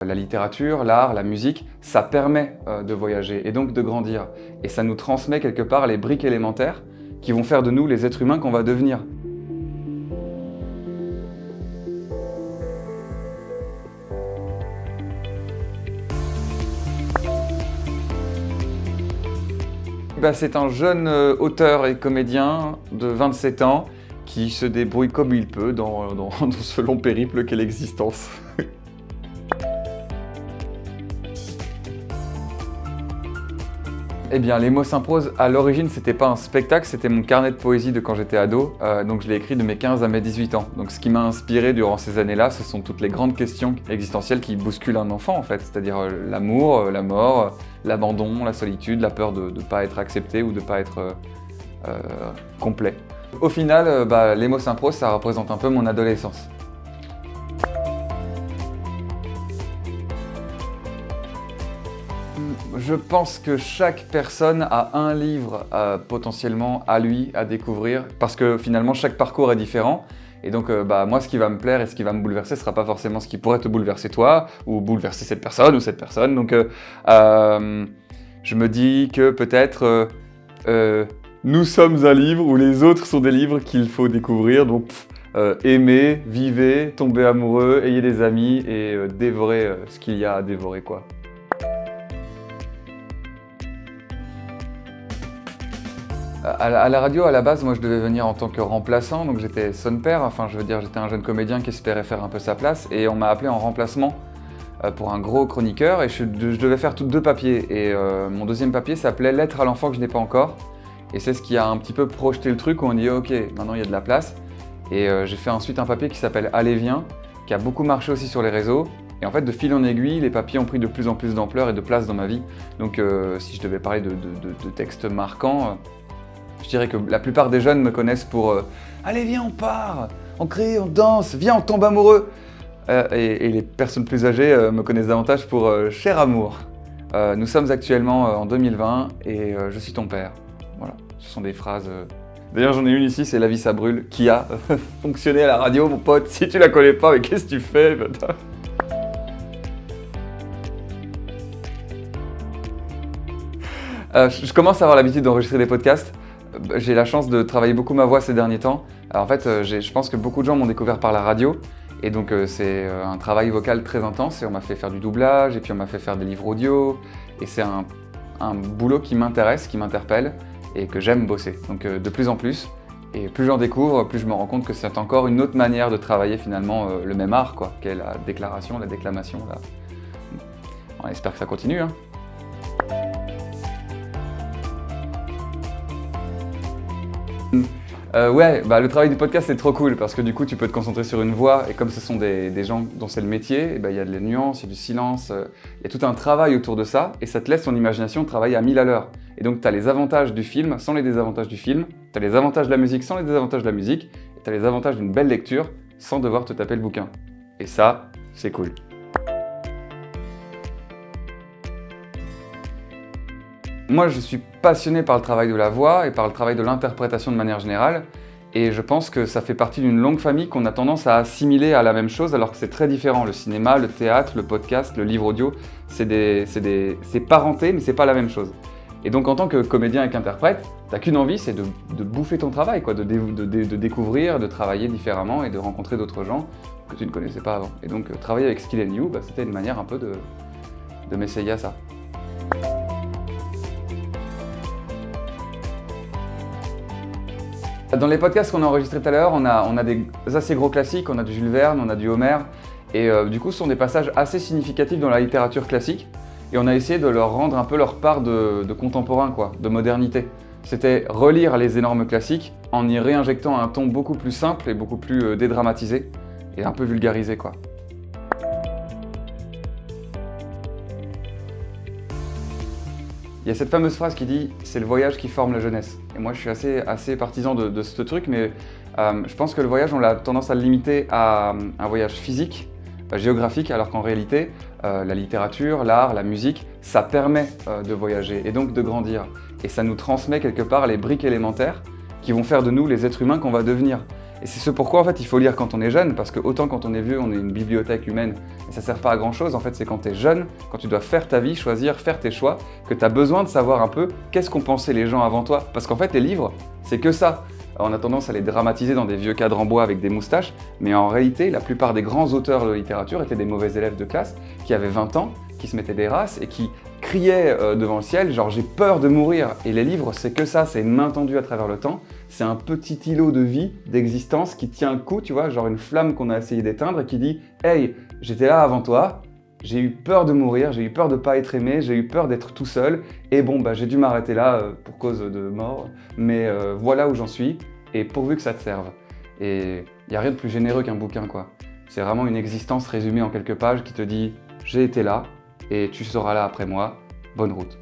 La littérature, l'art, la musique, ça permet de voyager et donc de grandir. Et ça nous transmet quelque part les briques élémentaires qui vont faire de nous les êtres humains qu'on va devenir. C'est un jeune auteur et comédien de 27 ans qui se débrouille comme il peut dans ce long périple qu'est l'existence. Eh bien, Les mots s'imposent, à l'origine, c'était pas un spectacle, c'était mon carnet de poésie de quand j'étais ado. Donc je l'ai écrit de mes 15 à mes 18 ans. Donc ce qui m'a inspiré durant ces années-là, ce sont toutes les grandes questions existentielles qui bousculent un enfant, en fait. C'est-à-dire l'amour, la mort, l'abandon, la solitude, la peur de ne pas être accepté ou de ne pas être complet. Au final, Les mots s'imposent, ça représente un peu mon adolescence. Je pense que chaque personne a un livre potentiellement à lui à découvrir parce que finalement chaque parcours est différent et donc moi ce qui va me plaire et ce qui va me bouleverser ne sera pas forcément ce qui pourrait te bouleverser toi ou bouleverser cette personne ou cette personne. Donc je me dis que peut-être nous sommes un livre ou les autres sont des livres qu'il faut découvrir. Donc aimez, vivez, tombez amoureux, ayez des amis et dévorez ce qu'il y a à dévorer quoi. À la radio, à la base, moi je devais venir en tant que remplaçant, donc j'étais son père, j'étais un jeune comédien qui espérait faire un peu sa place, et on m'a appelé en remplacement pour un gros chroniqueur, et je devais faire deux papiers, et mon deuxième papier s'appelait « Lettre à l'enfant que je n'ai pas encore », et c'est ce qui a un petit peu projeté le truc, où on dit « Ok, maintenant il y a de la place », et j'ai fait ensuite un papier qui s'appelle « Allez, viens », qui a beaucoup marché aussi sur les réseaux, et en fait, de fil en aiguille, les papiers ont pris de plus en plus d'ampleur et de place dans ma vie, donc si je devais parler de textes marquants, je dirais que la plupart des jeunes me connaissent pour Allez, viens, on part, on crie, on danse, viens, on tombe amoureux !» et les personnes plus âgées me connaissent davantage pour Cher amour. Nous sommes actuellement en 2020 et je suis ton père. Voilà, ce sont des phrases... D'ailleurs, j'en ai une ici, c'est La vie ça brûle, qui a fonctionné à la radio, mon pote. Si tu la connais pas, mais qu'est-ce que tu fais, putain ? Je commence à avoir l'habitude d'enregistrer des podcasts. J'ai la chance de travailler beaucoup ma voix ces derniers temps. Alors en fait, je pense que beaucoup de gens m'ont découvert par la radio. Et donc c'est un travail vocal très intense. Et on m'a fait faire du doublage, et puis on m'a fait faire des livres audio. Et c'est un boulot qui m'intéresse, qui m'interpelle, et que j'aime bosser. Donc de plus en plus. Et plus j'en découvre, plus je me rends compte que c'est encore une autre manière de travailler finalement le même art, quoi, qu'est la déclaration, la déclamation. Là. On espère que ça continue. Hein. Le travail du podcast c'est trop cool parce que du coup tu peux te concentrer sur une voix et comme ce sont des gens dont c'est le métier, il y a de la nuance, il y a du silence, il y a tout un travail autour de ça et ça te laisse ton imagination travailler à 1000 à l'heure. Et donc tu as les avantages du film sans les désavantages du film, tu as les avantages de la musique sans les désavantages de la musique et tu as les avantages d'une belle lecture sans devoir te taper le bouquin. Et ça, c'est cool. Moi, je suis passionné par le travail de la voix et par le travail de l'interprétation de manière générale. Et je pense que ça fait partie d'une longue famille qu'on a tendance à assimiler à la même chose alors que c'est très différent. Le cinéma, le théâtre, le podcast, le livre audio, c'est parenté mais c'est pas la même chose. Et donc en tant que comédien et qu'interprète, t'as qu'une envie, c'est de bouffer ton travail, quoi, de découvrir, de travailler différemment et de rencontrer d'autres gens que tu ne connaissais pas avant. Et donc travailler avec Skill & You, c'était une manière un peu de m'essayer à ça. Dans les podcasts qu'on a enregistrés tout à l'heure, on a des assez gros classiques, on a du Jules Verne, on a du Homer, et du coup ce sont des passages assez significatifs dans la littérature classique, et on a essayé de leur rendre un peu leur part de contemporain, quoi, de modernité. C'était relire les énormes classiques en y réinjectant un ton beaucoup plus simple et beaucoup plus dédramatisé, et un peu vulgarisé, quoi. Il y a cette fameuse phrase qui dit « c'est le voyage qui forme la jeunesse ». Et moi je suis assez partisan de ce truc, mais je pense que le voyage on a tendance à le limiter à un voyage physique, géographique, alors qu'en réalité la littérature, l'art, la musique, ça permet de voyager et donc de grandir. Et ça nous transmet quelque part les briques élémentaires qui vont faire de nous les êtres humains qu'on va devenir. Et c'est ce pourquoi en fait il faut lire quand on est jeune, parce que autant quand on est vieux, on est une bibliothèque humaine et ça sert pas à grand chose. En fait, c'est quand tu es jeune, quand tu dois faire ta vie, choisir, faire tes choix, que tu as besoin de savoir un peu qu'est-ce qu'ont pensé les gens avant toi. Parce qu'en fait, les livres, c'est que ça. Alors, on a tendance à les dramatiser dans des vieux cadres en bois avec des moustaches, mais en réalité, la plupart des grands auteurs de littérature étaient des mauvais élèves de classe qui avaient 20 ans, qui se mettaient des races et qui criaient devant le ciel, genre j'ai peur de mourir. Et les livres, c'est que ça, c'est une main tendue à travers le temps. C'est un petit îlot de vie, d'existence qui tient le coup, tu vois, genre une flamme qu'on a essayé d'éteindre et qui dit « Hey, j'étais là avant toi, j'ai eu peur de mourir, j'ai eu peur de pas être aimé, j'ai eu peur d'être tout seul, et bon, bah j'ai dû m'arrêter là pour cause de mort, mais voilà où j'en suis, et pourvu que ça te serve. » Et il n'y a rien de plus généreux qu'un bouquin, quoi. C'est vraiment une existence résumée en quelques pages qui te dit « J'ai été là, et tu seras là après moi, bonne route. »